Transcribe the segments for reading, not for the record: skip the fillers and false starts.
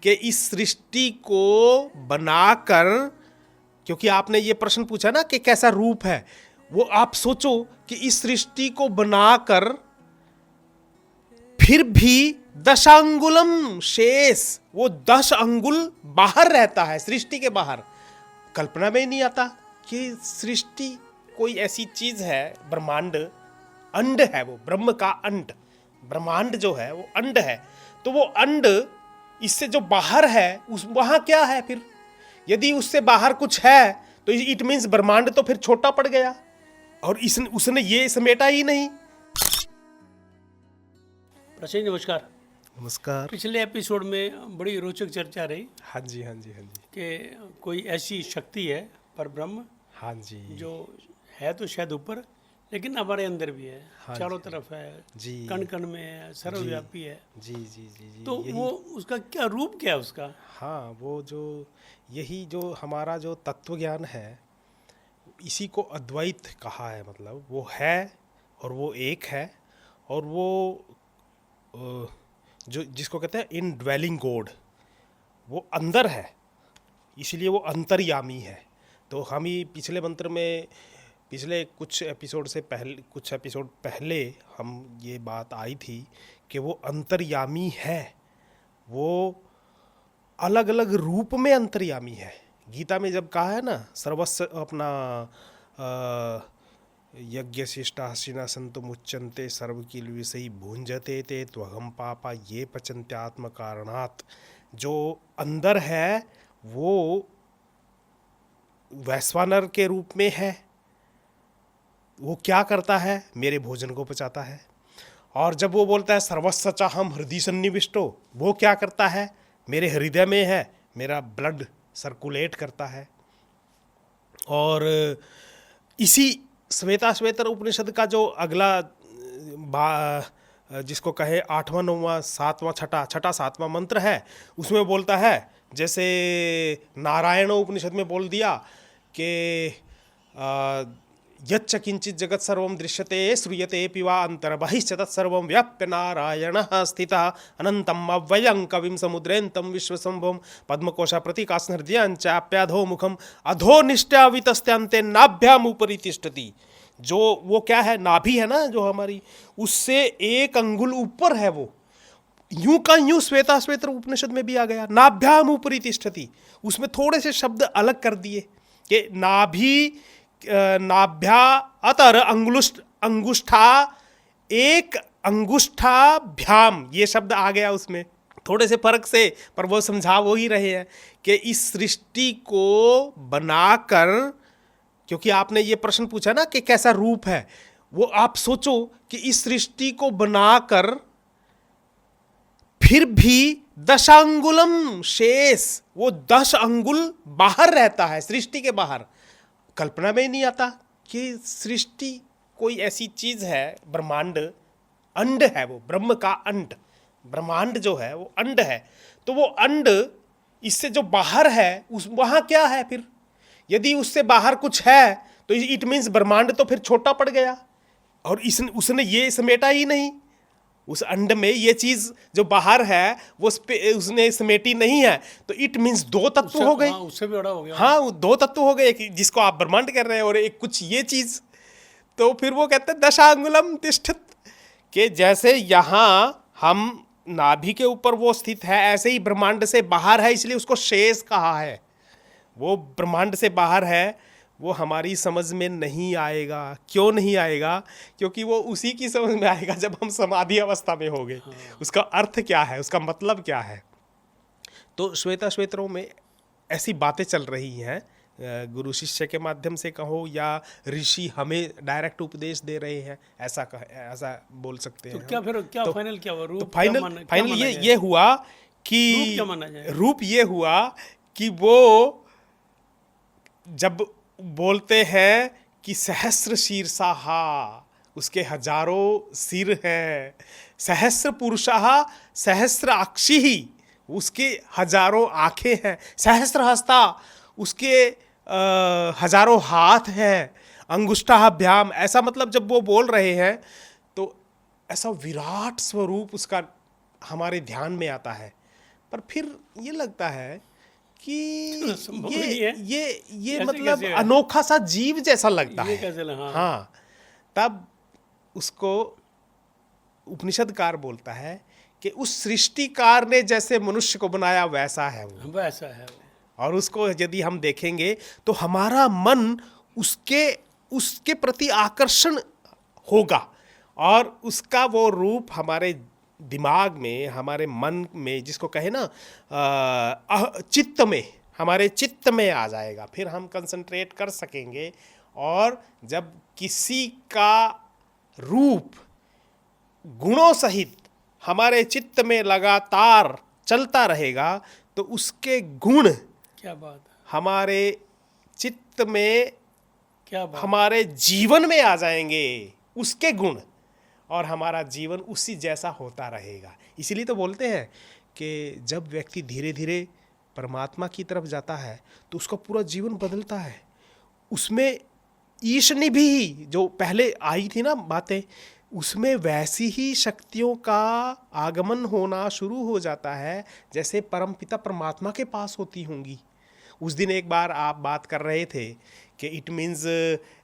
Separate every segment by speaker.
Speaker 1: कि इस सृष्टि को बनाकर, क्योंकि आपने ये प्रश्न पूछा ना कि कैसा रूप है, वो आप सोचो कि इस सृष्टि को बनाकर फिर भी 10 अंगुलम शेष, वो 10 अंगुल बाहर रहता है, सृष्टि के बाहर। कल्पना में ही नहीं आता कि सृष्टि कोई ऐसी चीज है, ब्रह्मांड अंड है, वो ब्रह्म का अंड, ब्रह्मांड जो है वो अंड है। तो वो अंड इससे जो बाहर है उस वहां क्या है फिर? यदि उससे बाहर कुछ है तो इट मीन्स ब्रह्मांड तो फिर छोटा पड़ गया, और उसने ये समेटा ही नहीं।
Speaker 2: प्रसन्न नमस्कार।
Speaker 1: नमस्कार।
Speaker 2: पिछले एपिसोड में बड़ी रोचक चर्चा रही
Speaker 1: हाँ जी, हाँ जी, हाँ जी।
Speaker 2: कि कोई ऐसी शक्ति है पर ब्रह्म,
Speaker 1: हाँ जी,
Speaker 2: जो है तो शायद ऊपर, लेकिन हमारे अंदर भी है,
Speaker 1: हाँ
Speaker 2: चारों
Speaker 1: जी,
Speaker 2: तरफ है,
Speaker 1: जी,
Speaker 2: कण कण में है, सर्वव्यापी है।
Speaker 1: जी जी जी जी,
Speaker 2: तो वो उसका क्या रूप, क्या है उसका?
Speaker 1: हाँ, वो जो यही जो हमारा जो तत्व ज्ञान है, इसी को अद्वैत कहा है। मतलब वो है और वो एक है, और वो जो जिसको कहते हैं इन ड्वेलिंग गॉड, वो अंदर है, इसलिए वो अंतर्यामी है। तो हम ही पिछले मंत्र में, पिछले कुछ एपिसोड पहले हम ये बात आई थी कि वो अंतर्यामी है, वो अलग अलग रूप में अंतर्यामी है। गीता में जब कहा है ना, सर्वस्व अपना यज्ञ शिष्टाशिना संतु मुच्यन्ते सर्व किल विषयी भुंजते ते त्वहम पापा ये पचन्ते आत्म कारणात्, जो अंदर है वो वैश्वानर के रूप में है। वो क्या करता है? मेरे भोजन को पचाता है। और जब वो बोलता है सर्वस्व चाहम हृदय सन्निविष्टो, वो क्या करता है? मेरे हृदय में है, मेरा ब्लड सर्कुलेट करता है। और इसी श्वेताश्वेतर उपनिषद का जो अगला जिसको कहे 8वां 9वां 7वां छठा 7वां मंत्र है, उसमें बोलता है, जैसे नारायण उपनिषद में बोल दिया कि यच्च किंचित जगत सर्वं दृश्यते श्रूयते पिवा अंतर्बहिश्च तत्सर्वं व्याप्य नारायणः स्थितः अनंतम अव्ययं कविं समुद्रेन्तं विश्वसंभवं पद्मकोशा प्रतीकासन हृदयं चाप्याधो मुखम अधोनिष्ठावितस्त्यांते नाभ्याम उपरि तिष्ठति। जो वो क्या है? नाभि है ना, जो हमारी, उससे 1 अंगुल ऊपर है वो। यूं का यूं श्वेताश्वेतर उपनिषद में भी आ गया, नाभ्याम उपरि तिष्ठति। उसमें थोड़े से शब्द अलग कर दिए कि नाभि, नाभ्या अतर अंगुष्ठा, 1 अंगुष्ठाभ्याम, ये शब्द आ गया उसमें थोड़े से फर्क से, पर वो समझा वो ही रहे हैं कि इस सृष्टि को बनाकर, क्योंकि आपने ये प्रश्न पूछा ना कि कैसा रूप है, वो आप सोचो कि इस सृष्टि को बनाकर फिर भी 10 अंगुलम शेष, वो 10 अंगुल बाहर रहता है, सृष्टि के बाहर। कल्पना में ही नहीं आता कि सृष्टि कोई ऐसी चीज है, ब्रह्मांड अंड है, वो ब्रह्म का अंड, ब्रह्मांड जो है वो अंड है। तो वो अंड इससे जो बाहर है उस वहां क्या है फिर? यदि उससे बाहर कुछ है तो इट मीन्स ब्रह्मांड तो फिर छोटा पड़ गया, और उसने ये समेटा ही नहीं। उस अंड में ये चीज जो बाहर है वो उसने समेटी नहीं है, तो इट मीन्स 2 तत्व हो गए।
Speaker 2: हाँ, उससे भी बड़ा हो गया।
Speaker 1: हाँ, 2 तत्व हो गए, एक जिसको आप ब्रह्मांड कर रहे हैं और एक कुछ ये चीज। तो फिर वो कहते हैं दशांगुलम तिष्ठत, कि जैसे यहाँ हम नाभि के ऊपर वो स्थित है, ऐसे ही ब्रह्मांड से बाहर है, इसलिए उसको शेष कहा है। वो ब्रह्मांड से बाहर है, वो हमारी समझ में नहीं आएगा। क्यों नहीं आएगा? क्योंकि वो उसी की समझ में आएगा जब हम समाधि अवस्था में होंगे।
Speaker 2: हाँ।
Speaker 1: उसका अर्थ क्या है, उसका मतलब क्या है। तो श्वेताश्वेतरों में ऐसी बातें चल रही हैं, गुरु शिष्य के माध्यम से कहो या ऋषि हमें डायरेक्ट उपदेश दे रहे हैं, ऐसा बोल सकते
Speaker 2: तो
Speaker 1: हैं।
Speaker 2: क्या फिर क्या
Speaker 1: तो
Speaker 2: फाइनल क्या हुआ? रूप
Speaker 1: तो फाइनल
Speaker 2: क्या माना
Speaker 1: ये हुआ कि
Speaker 2: रूप क्या माना जाए?
Speaker 1: रूप ये हुआ कि वो जब बोलते हैं कि सहस्र शीर्षाहा, उसके हजारों सिर हैं, सहस्र पुरुषाहा सहस्र अक्षि, उसके हजारों आंखें हैं, सहस्र हस्ता, उसके हजारों हाथ हैं, अंगुष्ठाभ्याम, ऐसा मतलब जब वो बोल रहे हैं तो ऐसा विराट स्वरूप उसका हमारे ध्यान में आता है। पर फिर ये लगता है कि
Speaker 2: संभव नहीं है।
Speaker 1: ये
Speaker 2: ऐसे
Speaker 1: मतलब
Speaker 2: कैसे है?
Speaker 1: अनोखा सा जीव जैसा लगता
Speaker 2: ये
Speaker 1: है।
Speaker 2: कैसे हाँ
Speaker 1: हाँ, तब उसको उपनिषदकार बोलता है कि उस सृष्टिकार ने जैसे मनुष्य को बनाया वैसा है वो।
Speaker 2: वैसा है वो।
Speaker 1: और उसको यदि हम देखेंगे तो हमारा मन उसके उसके प्रति आकर्षण होगा, और उसका वो रूप हमारे दिमाग में, हमारे मन में, जिसको कहे ना चित्त में, हमारे चित्त में आ जाएगा। फिर हम कंसंट्रेट कर सकेंगे। और जब किसी का रूप गुणों सहित हमारे चित्त में लगातार चलता रहेगा तो उसके गुण
Speaker 2: क्या बात है,
Speaker 1: हमारे चित्त में,
Speaker 2: क्या बात।
Speaker 1: हमारे जीवन में आ जाएंगे उसके गुण, और हमारा जीवन उसी जैसा होता रहेगा। इसीलिए तो बोलते हैं कि जब व्यक्ति धीरे धीरे परमात्मा की तरफ जाता है तो उसका पूरा जीवन बदलता है। उसमें ईशनी भी जो पहले आई थी ना बातें, उसमें वैसी ही शक्तियों का आगमन होना शुरू हो जाता है जैसे परमपिता परमात्मा के पास होती होंगी। उस दिन एक बार आप बात कर रहे थे कि इट मीन्स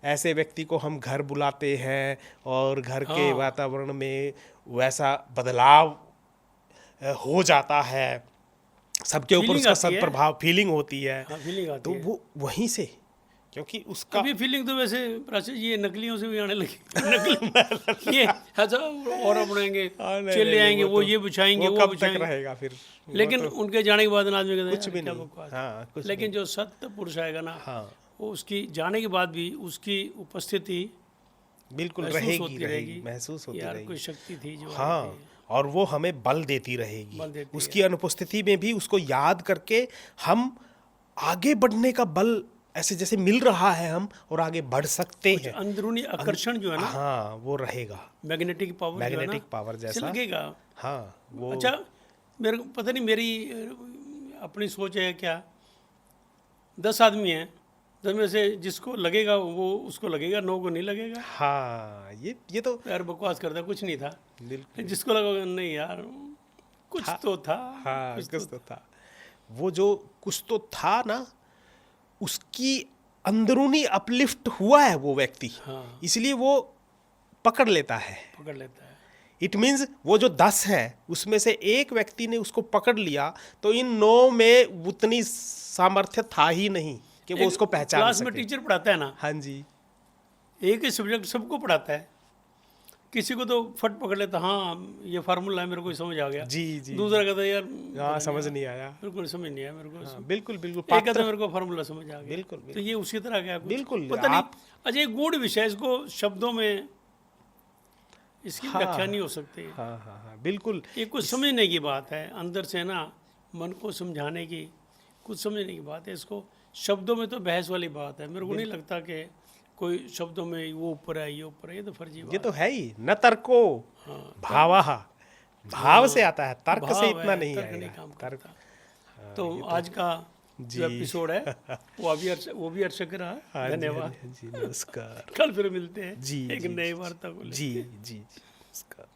Speaker 1: ऐसे व्यक्ति को हम घर बुलाते हैं और घर के वातावरण में वैसा बदलाव हो जाता है, सबके ऊपर
Speaker 2: Feeling
Speaker 1: उसका
Speaker 2: आती है।
Speaker 1: सदप्रभाव, फीलिंग होती है।
Speaker 2: हाँ, feeling आती
Speaker 1: तो
Speaker 2: है।
Speaker 1: वो वहीं से, क्योंकि उसका
Speaker 2: अब ये फीलिंग तो वैसे प्राची ये नकलियों से भी आने लगी। नकली ये अच्छा और अपनाएंगे, चले आएंगे, वो ये बिछाएंगे, वो
Speaker 1: कब तक
Speaker 2: बिछाएंगे।
Speaker 1: रहेगा फिर?
Speaker 2: लेकिन उनके जाने के बाद आदमी कहता है
Speaker 1: कुछ
Speaker 2: यार
Speaker 1: भी
Speaker 2: क्या
Speaker 1: नहीं।
Speaker 2: बकवास।
Speaker 1: हाँ, कुछ
Speaker 2: लेकिन जो सत्य पुरुष आएगा ना,
Speaker 1: हाँ,
Speaker 2: वो उसकी जाने के बाद भी उसकी उपस्थिति
Speaker 1: बिल्कुल
Speaker 2: महसूस
Speaker 1: रहेगी,
Speaker 2: होती
Speaker 1: रहेगी, महसूस होती
Speaker 2: यार
Speaker 1: रहेगी।
Speaker 2: कोई शक्ति थी जो आई
Speaker 1: हाँ,
Speaker 2: थी।
Speaker 1: और वो हमें बल देती रहेगी।
Speaker 2: बल देती
Speaker 1: उसकी अनुपस्थिति में भी उसको याद करके हम आगे बढ़ने का बल ऐसे जैसे मिल रहा है, हम और आगे बढ़ सकते हैं।
Speaker 2: अंदरूनी आकर्षण जो है ना,
Speaker 1: हाँ, वो रहेगा,
Speaker 2: मैग्नेटिक पावर जो है ना,
Speaker 1: मैग्नेटिक पावर
Speaker 2: इसे
Speaker 1: जैसा।
Speaker 2: लगेगा।
Speaker 1: हाँ, वो
Speaker 2: अच्छा, मेरे को पता नहीं, मेरी अपनी सोच है क्या, 10 आदमी हैं, 10 में से जिसको लगेगा वो उसको लगेगा, 9 को नहीं लगेगा।
Speaker 1: हाँ, ये तो
Speaker 2: यार बकवास करता, कुछ नहीं था।
Speaker 1: बिल्कुल।
Speaker 2: जिसको लगा नहीं यार कुछ तो था।
Speaker 1: हाँ, कुछ तो था। वो जो कुछ तो था ना, उसकी अंदरूनी अपलिफ्ट हुआ है वो व्यक्ति,
Speaker 2: हाँ,
Speaker 1: इसलिए वो पकड़ लेता है।
Speaker 2: पकड़ लेता है।
Speaker 1: इट मीन्स वो जो 10 है उसमें से एक व्यक्ति ने उसको पकड़ लिया तो इन 9 में उतनी सामर्थ्य था ही नहीं कि वो
Speaker 2: एक
Speaker 1: उसको पहचान
Speaker 2: क्लास में
Speaker 1: सके।
Speaker 2: टीचर पढ़ाता है ना,
Speaker 1: हाँ जी,
Speaker 2: एक ही सब्जेक्ट सबको पढ़ाता है। किसी को तो फट पकड़ लेता, हाँ ये फार्मूला है, मेरे को समझ आ गया।
Speaker 1: जी जी।
Speaker 2: दूसरा कहता है यार
Speaker 1: हाँ, समझ नहीं आया।
Speaker 2: बिल्कुल समझ नहीं आया मेरे को।
Speaker 1: हाँ, बिल्कुल बिल्कुल
Speaker 2: एक कहता
Speaker 1: पात्र,
Speaker 2: है मेरे को फार्मूला समझ आ गया।
Speaker 1: बिल्कुल
Speaker 2: तो ये उसी तरह का कुछ
Speaker 1: बिल्कुल,
Speaker 2: पता नहीं।
Speaker 1: आप-
Speaker 2: अच्छा, ये गूढ़ विषय, इसको शब्दों में इसकी
Speaker 1: हाँ,
Speaker 2: व्याख्या नहीं हो सकती।
Speaker 1: हाँ हाँ हाँ, बिल्कुल।
Speaker 2: ये कुछ समझने की बात है, अंदर से ना मन को समझाने की, कुछ समझने की बात है। इसको शब्दों में तो बहस वाली बात है। मेरे को नहीं लगता कि कोई शब्दों में वो ऊपर है, ये ऊपर है, ये तो फर्जी
Speaker 1: ये
Speaker 2: बात
Speaker 1: तो है ही, न तर्को भावः, भाव से आता है, तर्क
Speaker 2: भाव
Speaker 1: से
Speaker 2: है,
Speaker 1: इतना नहीं
Speaker 2: तर्क नहीं
Speaker 1: आएगा।
Speaker 2: काम
Speaker 1: तर्क,
Speaker 2: करता। तो आज का जो एपिसोड है वो भी अर्चक रहा।
Speaker 1: हाँ जी,
Speaker 2: धन्यवाद।
Speaker 1: हाँ जी, नमस्कार।
Speaker 2: कल फिर मिलते हैं
Speaker 1: जी,
Speaker 2: एक
Speaker 1: जी,
Speaker 2: नई वार्ता को लेकर।
Speaker 1: जी जी जी, नमस्कार।